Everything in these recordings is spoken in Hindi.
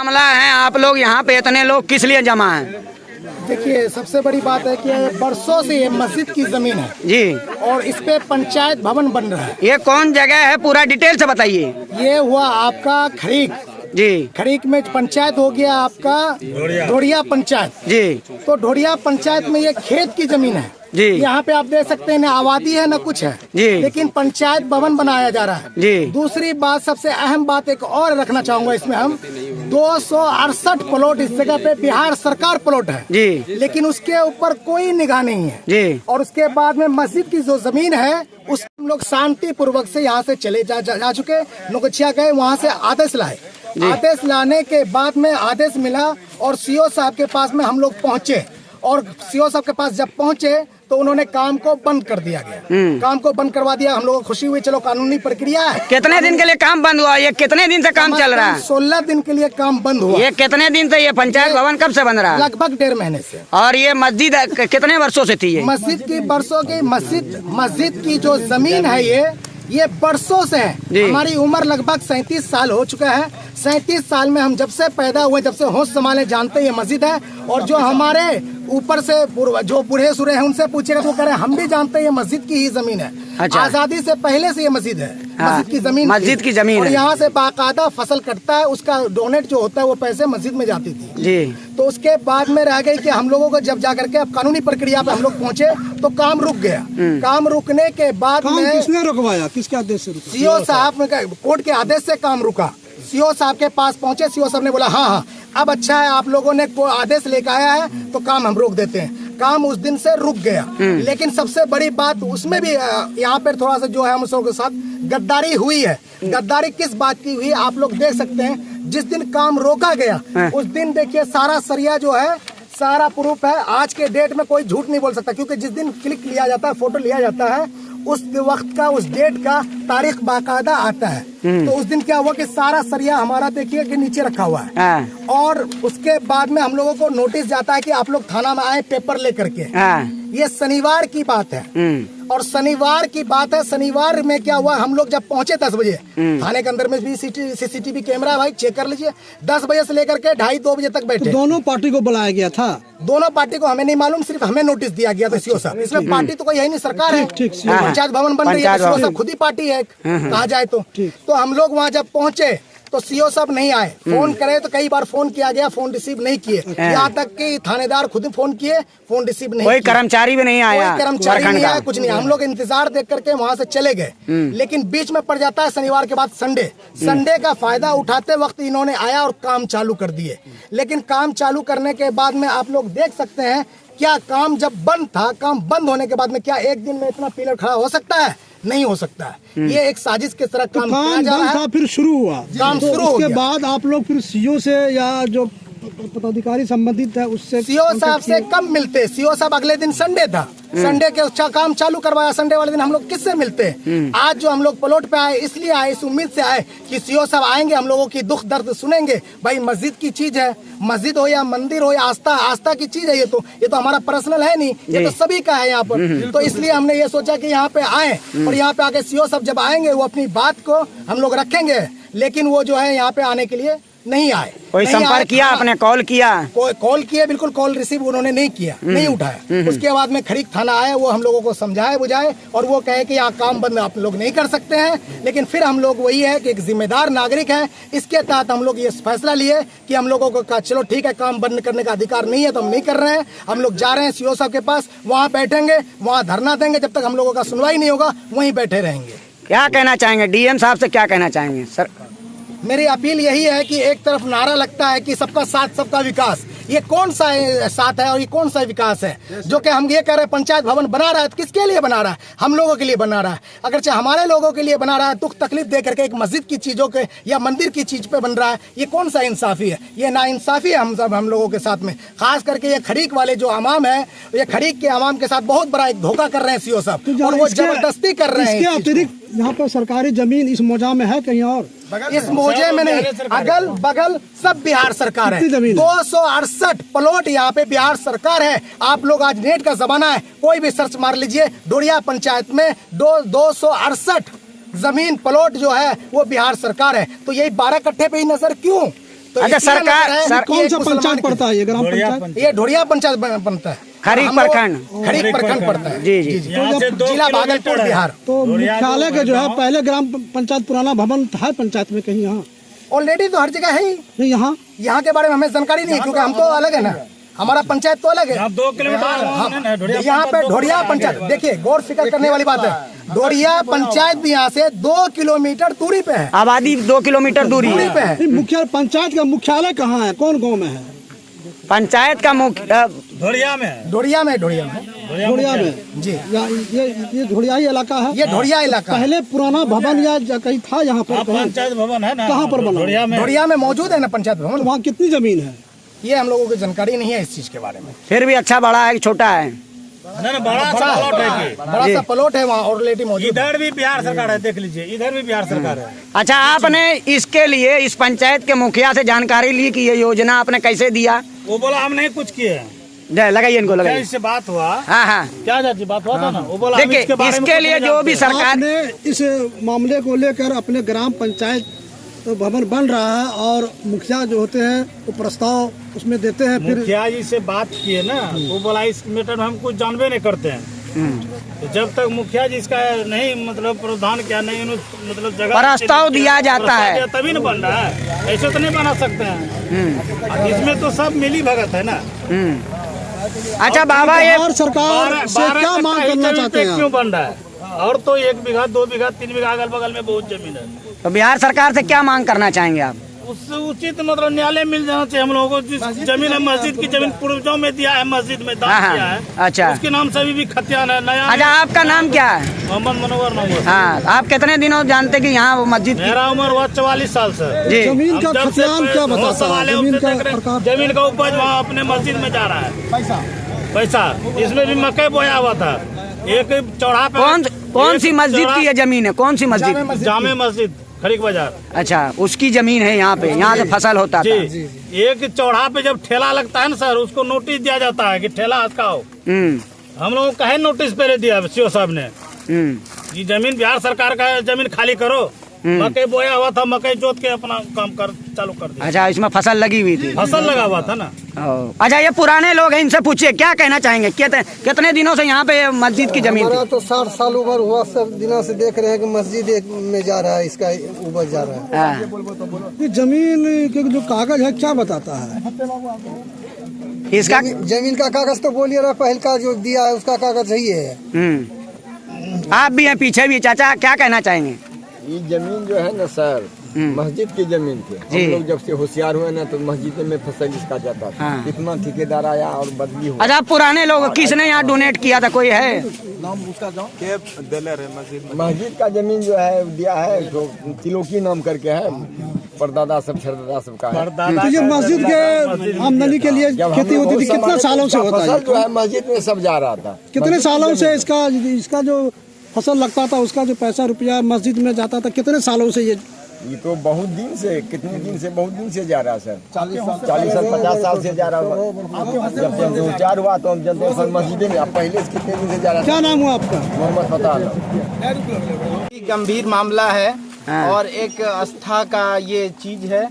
मामला है, आप लोग यहाँ पे इतने लोग किस लिए जमा हैं? देखिए, सबसे बड़ी बात है कि बरसों से ये मस्जिद की जमीन है जी, और इस पे पंचायत भवन बन रहा है। ये कौन जगह है, पूरा डिटेल से बताइए। ये हुआ आपका खरीक जी खरीक में पंचायत हो गया आपका ढोड़िया पंचायत। जी तो ढोड़िया पंचायत में ये खेत की जमीन है जी। यहाँ पे आप देख सकते हैं न आबादी है न कुछ है जी। लेकिन पंचायत भवन बनाया जा रहा है जी। दूसरी बात, सबसे अहम बात एक और रखना चाहूंगा इसमें, हम 268 प्लॉट इस जगह पे बिहार सरकार प्लॉट है जी। लेकिन उसके ऊपर कोई निगाह नहीं है जी। और उसके बाद में मस्जिद की जो जमीन है उस हम लोग शांति पूर्वक से यहाँ से चले जा चुके, नौकचिया गए, वहाँ से आदेश लाए। आदेश लाने के बाद में आदेश मिला और सीओ साहब के पास में हम लोग पहुँचे और सीओ साहब के पास जब पहुँचे तो उन्होंने काम को बंद कर दिया गया। काम को बंद करवा दिया। हम लोगों को खुशी हुई, चलो कानूनी प्रक्रिया है। कितने दिन के लिए काम बंद हुआ? ये कितने दिन से काम चल रहा है? 16 दिन के लिए काम बंद हुआ। ये कितने दिन से ये पंचायत भवन कब से बन रहा है? लगभग 1.5 महीने से। और ये मस्जिद कितने वर्षों से थी? ये मस्जिद की बरसों की मस्जिद की जो जमीन है ये बरसों से है। हमारी उम्र लगभग 37 साल हो चुका है। 37 साल में हम जब से पैदा हुए, जब से होश संभाले, जानते हैं ये मस्जिद है। और जो हमारे ऊपर से जो बूढ़े सुरे हैं उनसे पूछेगा तो कह रहे हैं हम भी जानते हैं ये मस्जिद की ही जमीन है। अच्छा। आजादी से पहले से ये मस्जिद है। हाँ, मस्जिद की जमीन और है। यहाँ से बाकायदा फसल कटता है, उसका डोनेट जो होता है वो पैसे मस्जिद में जाती थी जी। तो उसके बाद में रह गई कि हम लोगों को जब जाकर के अब कानूनी प्रक्रिया पे हम लोग पहुँचे तो काम रुक गया। काम रुकने के बाद में किसने रुकवाया, किसके आदेश से रुका? सीओ साहब कोर्ट के आदेश से काम रुका। सीओ साहब के पास पहुंचे, सीओ साहब ने बोला हाँ अब अच्छा है, आप लोगों ने आदेश लेकर आया है तो काम हम रोक देते हैं। काम उस दिन से रुक गया। लेकिन सबसे बड़ी बात उसमें भी यहाँ पर थोड़ा सा जो है हम लोगों के साथ गद्दारी हुई है। गद्दारी किस बात की हुई आप लोग देख सकते हैं। जिस दिन काम रोका गया उस दिन देखिए सारा सरिया जो है, सारा प्रूफ है। आज के डेट में कोई झूठ नहीं बोल सकता क्योंकि जिस दिन क्लिक लिया जाता है, फोटो लिया जाता है, उस वक्त का, उस डेट का तारीख बाकायदा आता है। तो उस दिन क्या हुआ कि सारा सरिया हमारा देखिए कि नीचे रखा हुआ है और उसके बाद में हम लोगों को नोटिस जाता है कि आप लोग थाना में आए पेपर लेकर के। ये शनिवार की बात है और शनिवार की बात है। शनिवार में क्या हुआ, हम लोग जब पहुंचे 10 बजे, थाने के अंदर में भी सीसीटीवी कैमरा भाई चेक कर लीजिए। 10 बजे से लेकर के 2:30-2 बजे तक बैठे। तो दोनों पार्टी को बुलाया गया था? दोनों पार्टी को हमें नहीं मालूम, सिर्फ हमें नोटिस दिया गया था सीओ साहब। इसमें पार्टी तो कोई है नहीं, सरकार है। पंचायत भवन बन रही है, सीओ साहब खुद ही पार्टी है कहा जाए तो हम लोग वहाँ जब पहुँचे तो सीओ साहब नहीं आए। फोन करे तो कई बार फोन किया गया, फोन रिसीव नहीं किए। यहाँ तक कि थानेदार खुद फोन किए, फोन रिसीव नहीं। कोई कर्मचारी भी नहीं आया, कोई कर्मचारी नहीं आया, कुछ नहीं। हम लोग इंतजार देख करके वहाँ से चले गए। लेकिन बीच में पड़ जाता है शनिवार के बाद संडे का फायदा उठाते वक्त इन्होंने आया और काम चालू कर दिए। लेकिन काम चालू करने के बाद में आप लोग देख सकते हैं क्या काम जब बंद था, काम बंद होने के बाद में क्या एक दिन में इतना पिलर खड़ा हो सकता है? नहीं हो सकता है। ये एक साजिश की तरह काम किया जा रहा है। फिर शुरू हुआ, काम शुरू हो गया। उसके बाद आप लोग फिर सीओ से या जो पदाधिकारी संबंधित है उससे, सीओ साहब से कब मिलते? सीओ साहब अगले दिन संडे था, संडे के काम चालू करवाया। संडे वाले दिन हम लोग किससे मिलते? आज जो हम लोग प्लॉट पे आए इसलिए आए, इस उम्मीद से आए कि सीओ साहब आएंगे, हम लोगों की दुख दर्द सुनेंगे। भाई मस्जिद की चीज है, मस्जिद हो या मंदिर हो या आस्था की चीज है। ये तो हमारा पर्सनल है नहीं, ये तो सभी का है यहाँ पर। तो इसलिए हमने ये सोचा कि यहाँ पे आए और यहाँ पे आके सीओ साहब जब आएंगे वो अपनी बात को हम लोग रखेंगे। लेकिन वो जो है यहाँ पे आने के लिए नहीं आए। कोई संपर्क किया आपने? कॉल किया? कॉल किया, बिल्कुल कॉल रिसीव उन्होंने नहीं किया, नहीं उठाया। उसके बाद में खरीक थाना आया, वो हम लोगों को समझाए बुझाए और वो कहे कि यहाँ काम बंद आप लोग नहीं कर सकते हैं। लेकिन फिर हम लोग वही है कि एक जिम्मेदार नागरिक है, इसके तहत हम लोग ये फैसला लिए कि हम लोगों को कहा चलो ठीक है, काम बंद करने का अधिकार नहीं है तो हम नहीं कर रहे हैं। हम लोग जा रहे हैं सीओ साहब के पास, वहाँ बैठेंगे, वहाँ धरना देंगे। जब तक हम लोगों का सुनवाई नहीं होगा वहीं बैठे रहेंगे। क्या कहना चाहेंगे डीएम साहब से, क्या कहना चाहेंगे सर? मेरी अपील यही है कि एक तरफ नारा लगता है कि सबका साथ सबका विकास, ये कौन सा साथ है और ये कौन सा विकास है? जो कि हम ये कह रहे हैं पंचायत भवन बना रहा है, तो किसके लिए बना रहा है? हम लोगों के लिए बना रहा है। अगर चाहे हमारे लोगों के लिए बना रहा है, दुख तकलीफ दे करके एक मस्जिद की चीजों के या मंदिर की चीज पे बन रहा है, ये कौन सा इंसाफी है? ये नाइंसाफी है हम लोगों के साथ में। खास करके ये खरीक वाले जो अवाम है, ये खरीक के अवाम के साथ बहुत बड़ा एक धोखा कर रहे हैं सीओ साहब और वो जबरदस्ती कर रहे हैं। इसके अतिरिक्त यहाँ पर सरकारी जमीन इस मौजा में है कहीं और? इस मौजे में नहीं, अगल बगल सब बिहार सरकार है। 268 प्लॉट यहाँ पे बिहार सरकार है। आप लोग आज नेट का जमाना है, कोई भी सर्च मार लीजिए, ढोड़िया पंचायत में 268 जमीन प्लॉट जो है वो बिहार सरकार है। तो यही 12 कट्ठे पे ही नजर क्यों? तो अच्छा, इसलिए सरकार- नजर है सर- कि कौन एक सा मुसलमान पंचायत की- पड़ता है ये ग्राम पंचायत? ये ढोड़िया पंचायत बनता है, खरीक हम लोग- प्रखंड। खरीक प्रखंड पड़ता है। जी, जी। तो जब जिला भागलपुर बिहार। तो मुख्यालय के जो है पहले ग्राम पंचायत पुराना भवन था पंचायत में कहीं यहाँ? ऑलरेडी तो हर जगह है ही। नहीं यहाँ यहाँ के बारे में हमें जानकारी नहीं है, क्योंकि हम तो अलग है ना, हमारा पंचायत तो अलग है। 2 किलोमीटर यहाँ पे ढोड़िया पंचायत, देखिए गौर फिक्र करने वाली बात है, ढोड़िया पंचायत भी यहाँ से 2 किलोमीटर दूरी पे है, आबादी 2 किलोमीटर दूरी दूरी पे है। है। नहीं, मुख्य पंचायत का मुख्यालय कहाँ है, कौन गाँव में है? पंचायत का मुख्य ढोड़िया में ढोड़िया में ढोड़िया में जी, ये ढोड़िया ही इलाका है। ये ढोड़िया इलाका है। पहले पुराना भवन या कहीं था यहाँ पर कहीं? पंचायत भवन है ना, कहाँ पर बना? ढोड़िया में। ढोड़िया में मौजूद है ना पंचायत तो भवन। वहाँ कितनी जमीन है? ये हम लोगों को जानकारी नहीं है इस चीज के बारे में। फिर भी अच्छा बड़ा है कि छोटा है? ना बड़ा सा प्लॉट है कि बड़ा सा प्लॉट है वहाँ ऑलरेडी मौजूद है। इधर भी बिहार सरकार है, देख लीजिए, इधर भी बिहार सरकार है। अच्छा, आपने इसके लिए इस पंचायत के मुखिया से जानकारी ली कि ये योजना आपने कैसे दिया? वो बोला हम नहीं कुछ किए। लगाइए इनको, क्या लगाइए। इससे बात हुआ? हाँ हाँ, क्या चाची बात हुआ था ना, वो बोला हम देखिए इसके बारे में इसके कुछ लिए नहीं जो भी जानते। सरकार आपने इस मामले को लेकर अपने ग्राम पंचायत तो भवन बन रहा है और मुखिया जो होते हैं वो प्रस्ताव उसमें देते हैं, फिर मुखिया जी से बात किए ना, वो बोला इस मैटर में हम कुछ जानबे नहीं करते हैं। तो जब तक मुखिया जी इसका नहीं मतलब प्रावधान क्या नहीं मतलब जगह प्रस्ताव दिया जाता है। प्रस्ताव तभी न बन रहा है, ऐसे तो नहीं बना सकते हैं। इसमें तो सब मिली भगत है ना। अच्छा बाबा, ये बिहार सरकार से क्या मांग करना चाहते हैं? क्यों बन रहा है? और तो 1 बीघा 2 बीघा 3 बीघा अगल बगल में बहुत जमीन है। तो बिहार सरकार से क्या मांग करना चाहेंगे आप? उससे उचित मतलब न्यायालय मिल जाना चाहिए हम लोगों को। जिस जमीन है मस्जिद की जमीन पूर्वजों में दिया है, मस्जिद में दान हाँ, किया है, अच्छा। उसके नाम से अभी भी खतियान है नया। अच्छा, आपका नाम क्या है? मोहम्मद मनोवर नाम है। हाँ, आप कितने दिनों जानते कि यहाँ वो मस्जिद की? मेरा उम्र हुआ 44 साल से। जी। जमीन का हम जब से खतियान क्या होश बताता है? संभाले जमीन उससे का देख रहे हैं, प्रकार जमीन का उपज वहाँ अपने मस्जिद में जा रहा है। पैसा इसमें भी मकई बोया हुआ था। एक चौराहा पे कौन सी मस्जिद की ये जमीन है? कौन सी मस्जिद? जामे मस्जिद खरीक बाजार। अच्छा, उसकी जमीन है यहाँ पे, यहाँ से फसल होता था। जी, एक चौराहा पे जब ठेला लगता है ना सर, उसको नोटिस दिया जाता है कि ठेला हटकाओ। हम लोगों को कहे नोटिस पहले दिया सीओ साहब ने, ये जमीन बिहार सरकार का है, जमीन खाली करो। मकई बोया हुआ था, मकई जोत के अपना काम कर चालू कर दिया। अच्छा, इसमें फसल लगी हुई थी? फसल लगा हुआ था ना। अच्छा, ये पुराने लोग हैं, इनसे पूछिए क्या कहना चाहेंगे? कितने दिनों से यहाँ पे मस्जिद की जमीन हमारा थी? तो 60 साल उम्र हुआ, सब दिनों से देख रहे हैं कि मस्जिद में जा रहा है, इसका उपज जा रहा है। हाँ। ये जमीन के जो कागज है क्या बताता है? इसका जमीन का कागज तो बोलिए रहा, पहल का जो दिया है उसका कागज सही है। आप भी हैं, पीछे भी। चाचा क्या कहना चाहेंगे? ये जमीन जो है ना सर, मस्जिद की जमीन थी। जी। हम लोग जब से होशियार हुए ना तो मस्जिद में फसल इसका जाता था। हाँ। कितना ठेकेदार आया और बदली हुआ। अच्छा, पुराने लोग किसने यहाँ डोनेट किया था, कोई है? मस्जिद का जमीन जो है दिया है तो तिलोकी नाम करके है, परदादा सब छरदादा सब का है। तो ये मस्जिद के आमदनी के लिए जब हम खेती लोग होती थी, बहुत कितना संभाले सालों से तो होता फसल है? जो है मस्जिद में सब जा रहा था। कितने सालों से इसका जो फसल लगता था उसका जो पैसा रुपया मस्जिद में जाता था, कितने सालों से ये तो बहुत दिन से, कितने दिन से, बहुत दिन से जा रहा है सर। 40 साल 50 साल से जा रहा है। जब से हम चार हुआ तो हम जनते हैं मस्जिद में। अब पहले से कितने दिन से जा रहा क्या नाम हुआ आपका? मोहम्मद फताह। गंभीर मामला है और एक आस्था का ये चीज है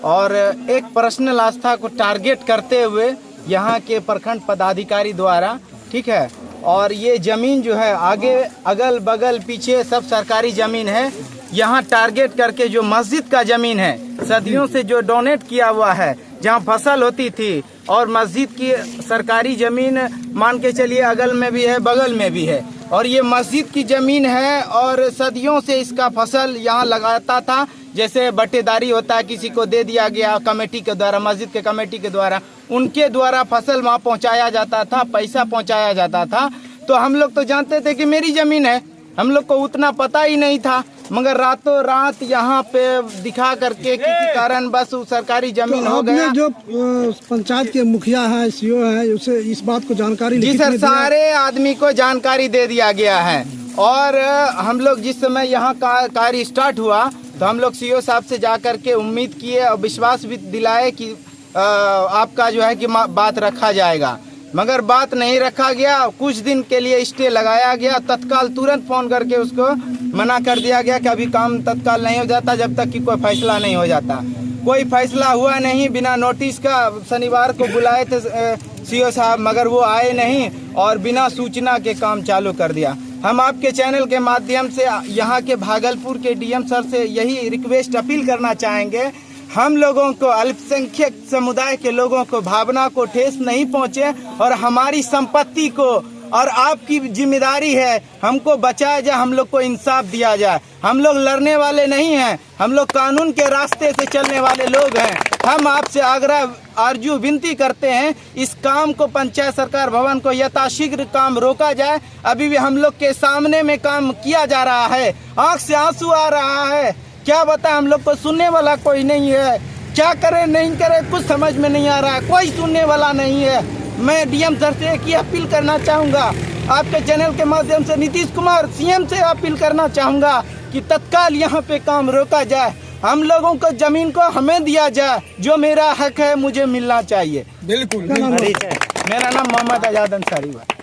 और एक पर्सनल आस्था को टारगेट करते हुए यहाँ के प्रखंड पदाधिकारी द्वारा, ठीक है, और ये जमीन जो है आगे अगल बगल पीछे सब सरकारी जमीन है। यहाँ टारगेट करके जो मस्जिद का जमीन है, सदियों से जो डोनेट किया हुआ है, जहाँ फसल होती थी, और मस्जिद की सरकारी जमीन मान के चलिए अगल में भी है बगल में भी है, और ये मस्जिद की जमीन है और सदियों से इसका फसल यहाँ लगाता था। जैसे बटेदारी होता है, किसी को दे दिया गया कमेटी के द्वारा, मस्जिद के कमेटी के द्वारा, उनके द्वारा फसल वहाँ पहुँचाया जाता था, पैसा पहुँचाया जाता था। तो हम लोग तो जानते थे कि मेरी जमीन है, हम लोग को उतना पता ही नहीं था, मगर रातों रात यहाँ पे दिखा करके किसी कारण बस वो सरकारी जमीन तो हो आपने गया। जो पंचायत के मुखिया है, सीओ है, उसे इस बात को जानकारी जी लिखित सर, में दिया? सारे आदमी को जानकारी दे दिया गया है। और हम लोग जिस समय यहाँ कार्य स्टार्ट हुआ तो हम लोग सीओ साहब से जा करके उम्मीद किए और विश्वास भी दिलाए कि आपका जो है कि बात रखा जाएगा, मगर बात नहीं रखा गया। कुछ दिन के लिए स्टे लगाया गया, तत्काल तुरंत फोन करके उसको मना कर दिया गया कि अभी काम तत्काल नहीं हो जाता जब तक कि कोई फैसला नहीं हो जाता। कोई फैसला हुआ नहीं। बिना नोटिस का शनिवार को बुलाए थे सीओ साहब, मगर वो आए नहीं और बिना सूचना के काम चालू कर दिया। हम आपके चैनल के माध्यम से यहाँ के भागलपुर के डीएम सर से यही रिक्वेस्ट अपील करना चाहेंगे, हम लोगों को, अल्पसंख्यक समुदाय के लोगों को भावना को ठेस नहीं पहुँचे और हमारी संपत्ति को, और आपकी जिम्मेदारी है हमको बचाया जाए, हम लोग को इंसाफ दिया जाए। हम लोग लड़ने वाले नहीं हैं, हम लोग कानून के रास्ते से चलने वाले लोग हैं। हम आपसे आग्रह आरजू विनती करते हैं, इस काम को पंचायत सरकार भवन को यथाशीघ्र काम रोका जाए। अभी भी हम लोग के सामने में काम किया जा रहा है, आंख से आंसू आ रहा है। क्या बताएं, हम लोग को सुनने वाला कोई नहीं है। क्या करे नहीं करे कुछ समझ में नहीं आ रहा है, कोई सुनने वाला नहीं है। मैं डीएम सर से एक ही अपील करना चाहूँगा, आपके चैनल के माध्यम से नीतीश कुमार सीएम से अपील करना चाहूँगा कि तत्काल यहाँ पे काम रोका जाए। हम लोगों को जमीन को हमें दिया जाए, जो मेरा हक है मुझे मिलना चाहिए। बिल्कुल। मेरा नाम मोहम्मद आजाद अंसारी है।